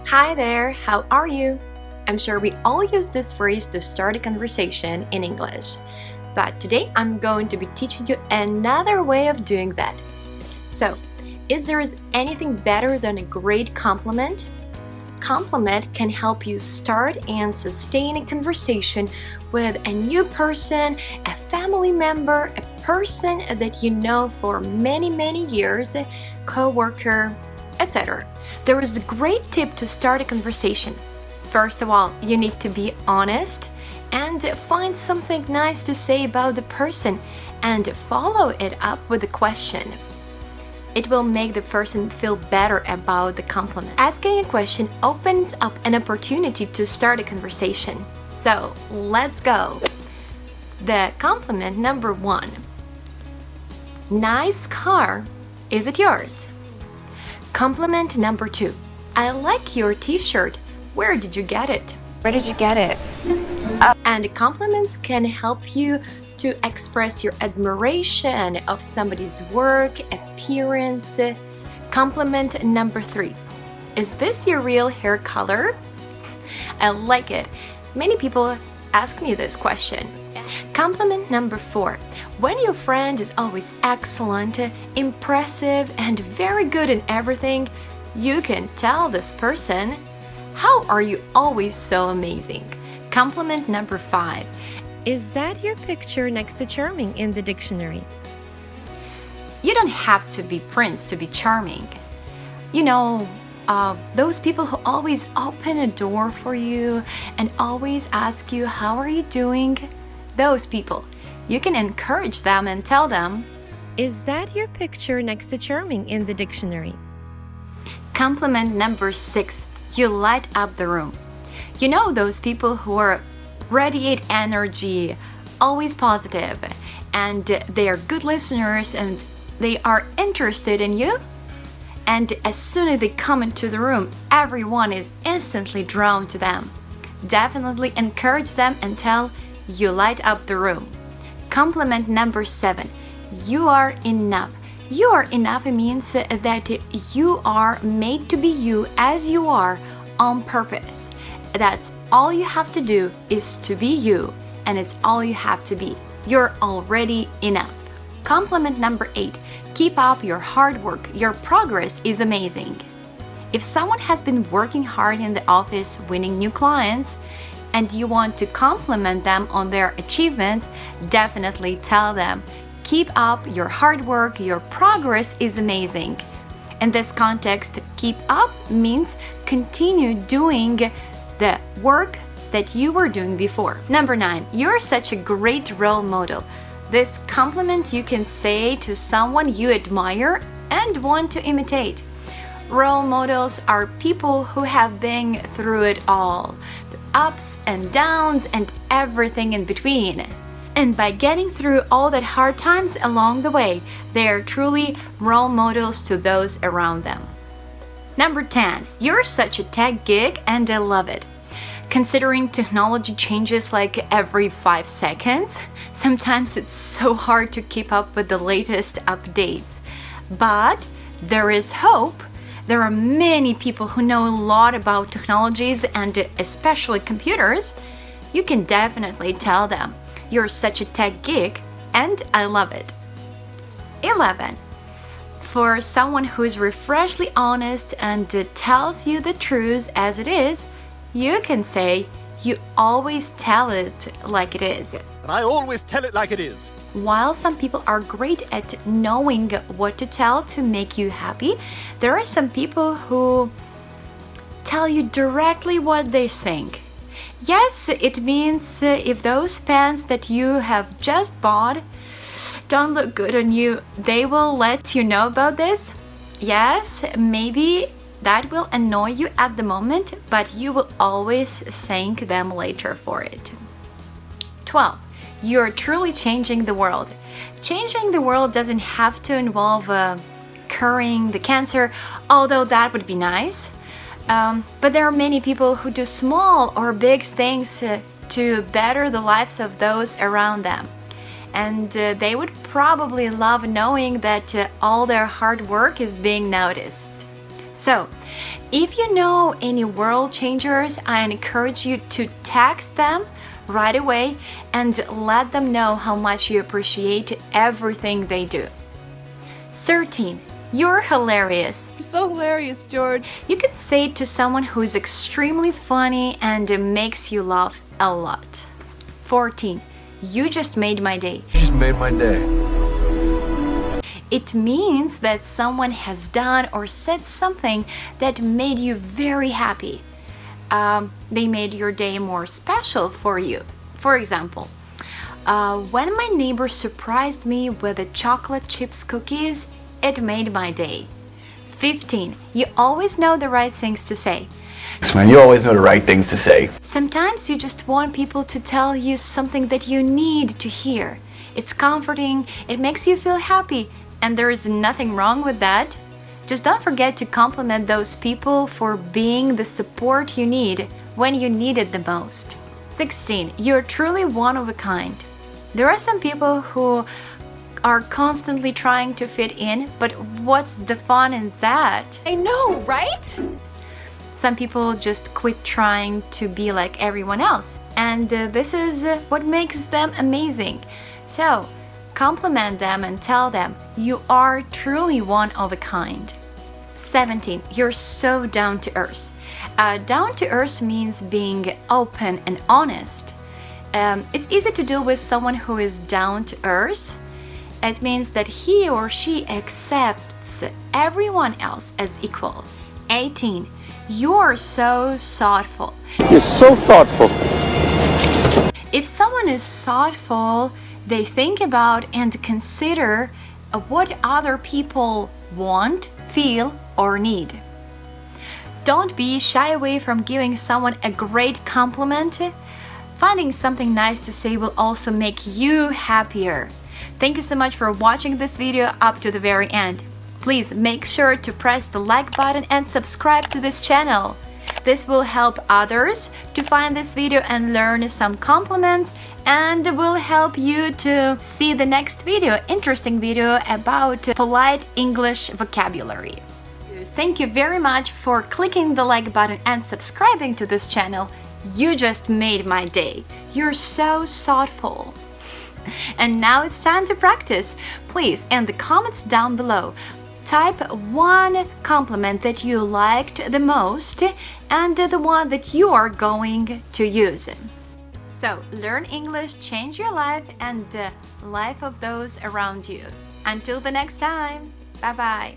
Hi there, how are you? I'm sure we all use this phrase to start a conversation in English. But today I'm going to be teaching you another way of doing that. So, is there anything better than a great compliment? Compliment can help you start and sustain a conversation with a new person, a family member, a person that you know for many years, a co-worker, etc. There is a great tip to start a conversation. First of all, you need to be honest and find something nice to say about the person and follow it up with a question. It will make the person feel better about the compliment. Asking a question opens up an opportunity to start a conversation. So, let's go. The compliment number 1. Nice car. Is it yours? Compliment number 2. I like your t-shirt. Where did you get it? Where did you get it? And compliments can help you to express your admiration of somebody's work, appearance. Compliment number 3. Is this your real hair color? I like it. Many people ask me this question. Compliment number 4. When your friend is always excellent, impressive, and very good in everything, you can tell this person, "How are you always so amazing?" Compliment number 5. Is that your picture next to charming in the dictionary? You don't have to be Prince to be charming. You know, those people who always open a door for you and always ask you, "How are you doing?" Those people, you can encourage them and tell them, Is that your picture next to charming in the dictionary? Compliment number 6. You light up the room. You know those people who radiate energy, always positive, and they are good listeners and they are interested in you? And as soon as they come into the room, everyone is instantly drawn to them. Definitely encourage them and tell, "You light up the room." Compliment number 7. You are enough. You are enough means that you are made to be you as you are on purpose. That's all you have to do is to be you, and it's all you have to be. You're already enough. Compliment number 8. Keep up your hard work. Your progress is amazing. If someone has been working hard in the office, winning new clients, and you want to compliment them on their achievements, definitely tell them, "Keep up your hard work. Your progress is amazing." In this context, keep up means continue doing the work that you were doing before. Number 9, you're such a great role model. This compliment you can say to someone you admire and want to imitate. Role models are people who have been through it all, the ups and downs and everything in between. And by getting through all that hard times along the way, they are truly role models to those around them. Number 10, you're such a tech geek and I love it. Considering technology changes like every 5 seconds, sometimes it's so hard to keep up with the latest updates. But there is hope. There are many people who know a lot about technologies and especially computers. You can definitely tell them, "You're such a tech geek and I love it." 11. For someone who is refreshingly honest and tells you the truth as it is, you can say, "You always tell it like it is." I always tell it like it is. While some people are great at knowing what to tell to make you happy, there are some people who tell you directly what they think. Yes, it means if those pants that you have just bought don't look good on you, they will let you know about this. Yes, maybe that will annoy you at the moment, but you will always thank them later for it. 12. You're truly changing the world. Changing the world doesn't have to involve curing the cancer, although that would be nice. But there are many people who do small or big things to better the lives of those around them. And they would probably love knowing that all their hard work is being noticed. So, if you know any world changers, I encourage you to text them right away and let them know how much you appreciate everything they do. 13. You're hilarious. You're so hilarious, George. You could say it to someone who is extremely funny and makes you laugh a lot. 14. You just made my day. You just made my day. It means that someone has done or said something that made you very happy. They made your day more special for you. For example, when my neighbor surprised me with the chocolate chips cookies, it made my day. 15. You always know the right things to say. Man, you always know the right things to say. Sometimes you just want people to tell you something that you need to hear. It's comforting, it makes you feel happy, and there is nothing wrong with that. Just don't forget to compliment those people for being the support you need when you need it the most. 16. You're truly one of a kind. There are some people who are constantly trying to fit in, but what's the fun in that? I know, right? Some people just quit trying to be like everyone else, and this is what makes them amazing. So, compliment them and tell them you are truly one of a kind. 17. You're so down to earth. Down to earth means being open and honest. It's easy to deal with someone who is down to earth. It means that he or she accepts everyone else as equals. 18. You're so thoughtful. You're so thoughtful. If someone is thoughtful, they think about and consider what other people want, feel, or need. Don't be shy away from giving someone a great compliment. Finding something nice to say will also make you happier. Thank you so much for watching this video up to the very end. Please make sure to press the like button and subscribe to this channel. This will help others to find this video and learn some compliments, and will help you to see the next video, interesting video about polite English vocabulary. Thank you very much for clicking the like button and subscribing to this channel. You just made my day. You're so thoughtful. And now it's time to practice. Please, in the comments down below, type one compliment that you liked the most and the one that you are going to use. So, learn English, change your life and the life of those around you. Until the next time, bye-bye.